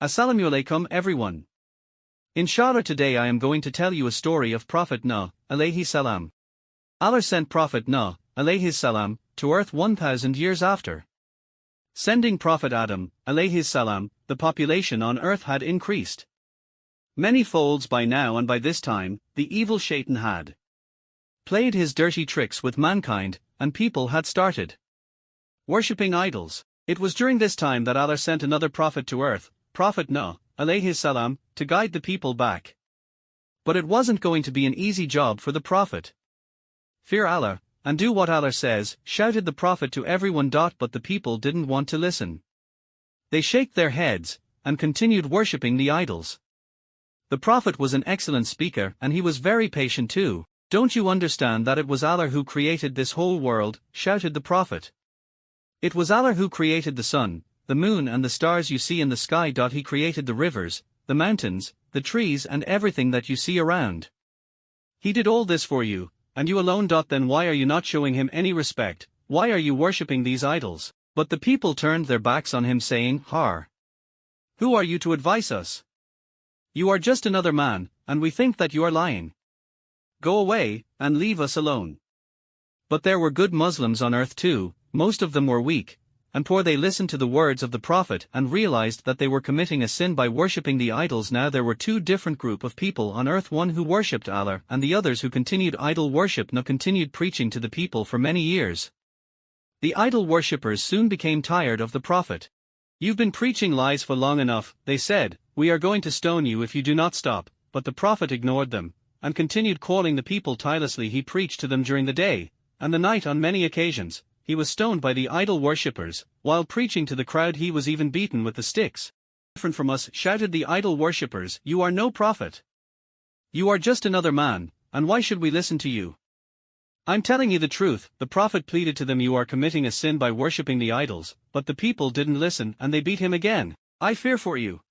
Assalamualaikum everyone. Inshallah, today I am going to tell you a story of Prophet Nuh, alaihi salam. Allah sent Prophet Nuh, alaihi salam, to earth 1000 years after sending Prophet Adam, alaihi salam. The population on earth had increased many folds by now, and by this time, the evil Shaitan had played his dirty tricks with mankind, and people had started worshipping idols. It was during this time that Allah sent another prophet to earth, Prophet Nuh, alaihi salam, to guide the people back. But it wasn't going to be an easy job for the prophet. Fear Allah, and do what Allah says, shouted the prophet to everyone. But the people didn't want to listen. They shook their heads, and continued worshipping the idols. The prophet was an excellent speaker, and he was very patient too. Don't you understand that it was Allah who created this whole world? Shouted the prophet. It was Allah who created the sun, the moon and the stars you see in the sky. He created the rivers, the mountains, the trees and everything that you see around. He did all this for you, and you alone. Then why are you not showing him any respect? Why are you worshipping these idols? But the people turned their backs on him, saying, Har! Who are you to advise us? You are just another man, and we think that you are lying. Go away, and leave us alone. But there were good Muslims on earth too. Most of them were weak and poor. They listened to the words of the prophet and realized that they were committing a sin by worshipping the idols. Now there were two different groups of people on earth, one who worshipped Allah and the others who continued idol worship. Nuh continued preaching to the people for many years. The idol worshippers soon became tired of the prophet. You've been preaching lies for long enough, they said. We are going to stone you if you do not stop. But the prophet ignored them and continued calling the people tirelessly. He preached to them during the day and the night. On many occasions, he was stoned by the idol worshippers. While preaching to the crowd, he was even beaten with the sticks. Different from us, shouted the idol worshippers, you are no prophet. You are just another man, and why should we listen to you? I'm telling you the truth. The prophet pleaded to them, you are committing a sin by worshipping the idols. But the people didn't listen and they beat him again. I fear for you.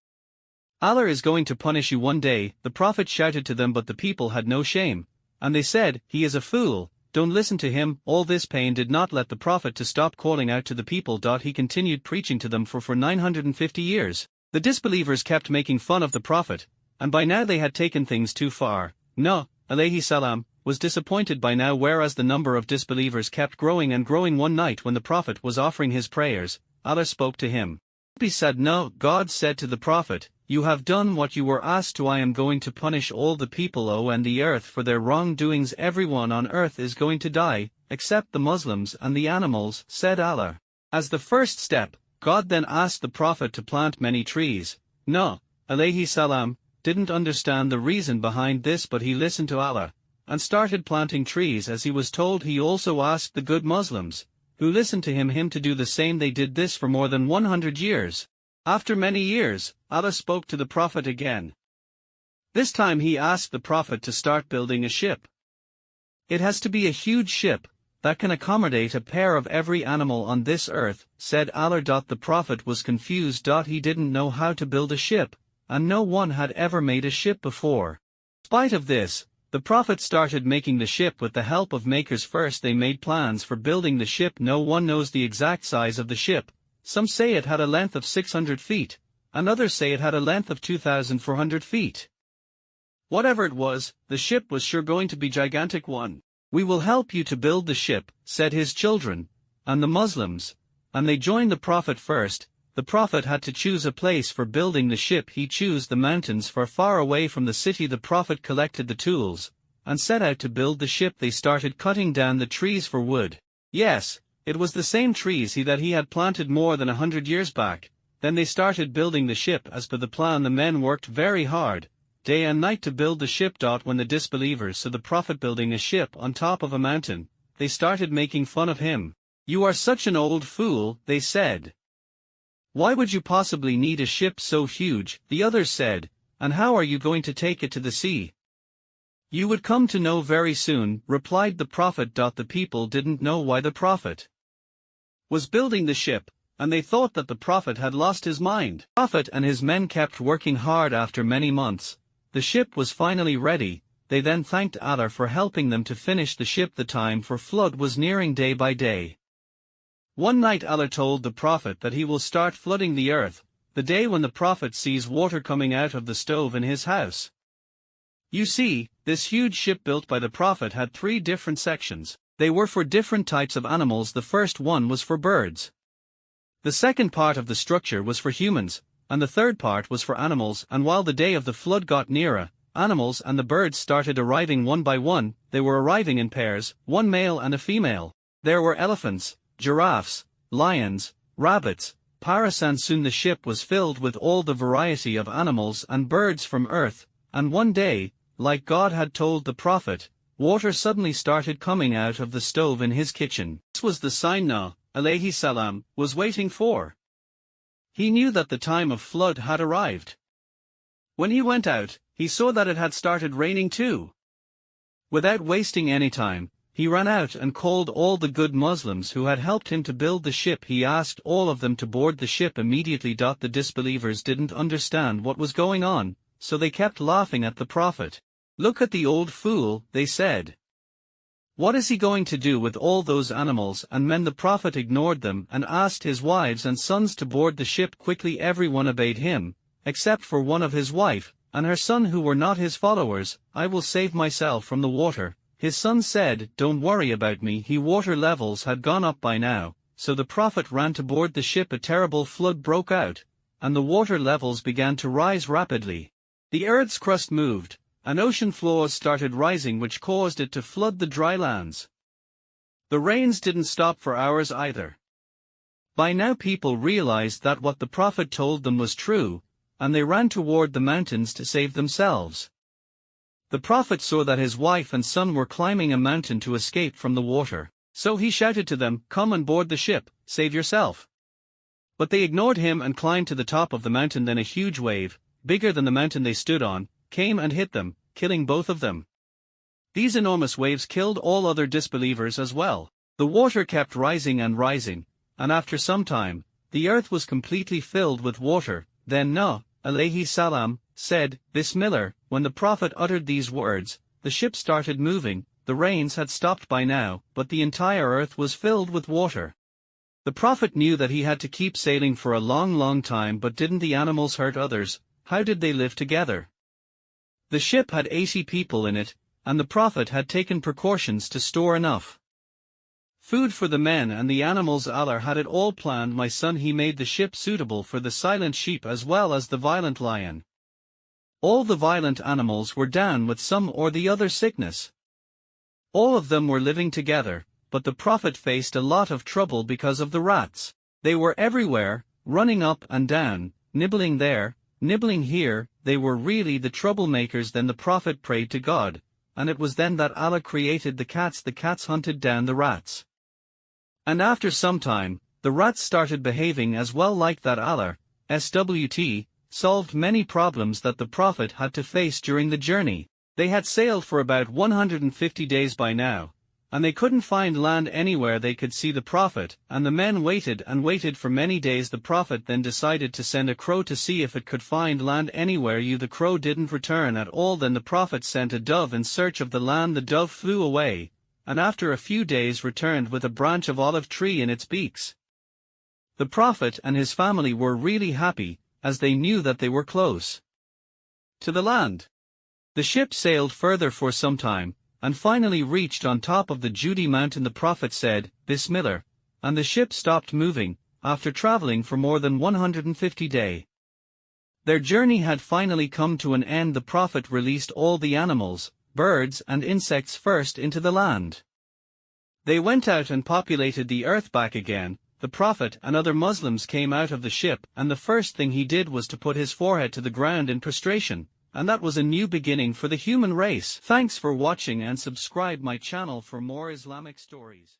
Allah is going to punish you one day, the prophet shouted to them. But the people had no shame, and they said, he is a fool. Don't listen to him. All this pain did not let the prophet to stop calling out to the people. He continued preaching to them for 950 years. The disbelievers kept making fun of the prophet, and by now they had taken things too far. Nuh, alaihi salam, was disappointed by now, whereas the number of disbelievers kept growing and growing. One night when the prophet was offering his prayers, Allah spoke to him. He said, no, God said to the prophet, you have done what you were asked to. I am going to punish all the people and the earth for their wrongdoings. Everyone on earth is going to die, except the Muslims and the animals, said Allah. As the first step, God then asked the prophet to plant many trees. Nuh, alaihi salam, didn't understand the reason behind this, but he listened to Allah and started planting trees as he was told. He also asked the good Muslims, who listened to him to do the same. They did this for more than 100 years. After many years, Allah spoke to the prophet again. This time he asked the prophet to start building a ship. It has to be a huge ship that can accommodate a pair of every animal on this earth, said Allah. The prophet was confused. He didn't know how to build a ship, and no one had ever made a ship before. In spite of this, the prophet started making the ship with the help of makers. First they made plans for building the ship. No one knows the exact size of the ship. Some say it had a length of 600 feet, and others say it had a length of 2,400 feet. Whatever it was, the ship was sure going to be gigantic one. We will help you to build the ship, said his children, and the Muslims, and they joined the prophet first. The prophet had to choose a place for building the ship. He chose the mountains far away from the city. The prophet collected the tools and set out to build the ship. They started cutting down the trees for wood. Yes, it was the same trees that he had planted more than 100 years back. Then they started building the ship as per the plan. The men worked very hard, day and night, to build the ship. When the disbelievers saw the prophet building a ship on top of a mountain, they started making fun of him. You are such an old fool, they said. Why would you possibly need a ship so huge? The others said, and how are you going to take it to the sea? You would come to know very soon, replied the prophet. The people didn't know why the prophet was building the ship, and they thought that the prophet had lost his mind. The prophet and his men kept working hard. After many months, the ship was finally ready. They then thanked Allah for helping them to finish the ship. The time for flood was nearing day by day. One night Allah told the prophet that he will start flooding the earth, the day when the Prophet sees water coming out of the stove in his house. You see, this huge ship built by the Prophet had 3 different sections. They were for different types of animals. The first one was for birds. The second part of the structure was for humans, and the third part was for animals. And while the day of the flood got nearer, animals and the birds started arriving one by one. They were arriving in pairs, one male and a female. There were elephants, giraffes, lions, rabbits, parrots, and soon the ship was filled with all the variety of animals and birds from earth. And one day, like God had told the Prophet, water suddenly started coming out of the stove in his kitchen. This was the sign Nuh, alaihi salam, was waiting for. He knew that the time of flood had arrived. When he went out, he saw that it had started raining too. Without wasting any time, he ran out and called all the good Muslims who had helped him to build the ship. He asked all of them to board the ship immediately. The disbelievers didn't understand what was going on, so they kept laughing at the Prophet. "Look at the old fool," they said. "What is he going to do with all those animals and men?" The Prophet ignored them and asked his wives and sons to board the ship quickly. Everyone obeyed him, except for one of his wife and her son who were not his followers. "I will save myself from the water," his son said. "Don't worry about me." Water levels had gone up by now, so the Prophet ran to board the ship. A terrible flood broke out, and the water levels began to rise rapidly. The earth's crust moved, and ocean floors started rising, which caused it to flood the dry lands. The rains didn't stop for hours either. By now people realized that what the Prophet told them was true, and they ran toward the mountains to save themselves. The Prophet saw that his wife and son were climbing a mountain to escape from the water, so he shouted to them, "Come and board the ship, save yourself." But they ignored him and climbed to the top of the mountain. Then a huge wave, bigger than the mountain they stood on, came and hit them, killing both of them. These enormous waves killed all other disbelievers as well. The water kept rising and rising, and after some time, the earth was completely filled with water. Then Nuh, alaihi salam, said, Bismillah. When the Prophet uttered these words, the ship started moving. The rains had stopped by now, but the entire earth was filled with water. The Prophet knew that he had to keep sailing for a long time. But didn't the animals hurt others? How did they live together? The ship had 80 people in it, and the Prophet had taken precautions to store enough food for the men and the animals. Allah had it all planned, my son. He made the ship suitable for the silent sheep as well as the violent lion. All the violent animals were down with some or the other sickness. All of them were living together, but the Prophet faced a lot of trouble because of the rats. They were everywhere, running up and down, nibbling there, nibbling here. They were really the troublemakers. Then the Prophet prayed to God, and it was then that Allah created the cats. The cats hunted down the rats. And after some time, the rats started behaving as well. Like that, Allah, SWT, solved many problems that the Prophet had to face during the journey. They had sailed for about 150 days by now, and they couldn't find land anywhere they could see the Prophet, and the men waited and waited for many days. The Prophet then decided to send a crow to see if it could find land anywhere. The crow didn't return at all. Then the Prophet sent a dove in search of the land. The dove flew away, and after a few days returned with a branch of olive tree in its beaks. The Prophet and his family were really happy, as they knew that they were close to the land. The ship sailed further for some time, and finally reached on top of the Judi mountain. The Prophet said, Bismillah, and the ship stopped moving, after traveling for more than 150 days. Their journey had finally come to an end. The Prophet released all the animals, birds and insects first into the land. They went out and populated the earth back again. The Prophet and other Muslims came out of the ship, and the first thing he did was to put his forehead to the ground in prostration, and that was a new beginning for the human race. Thanks for watching and subscribe my channel for more Islamic stories.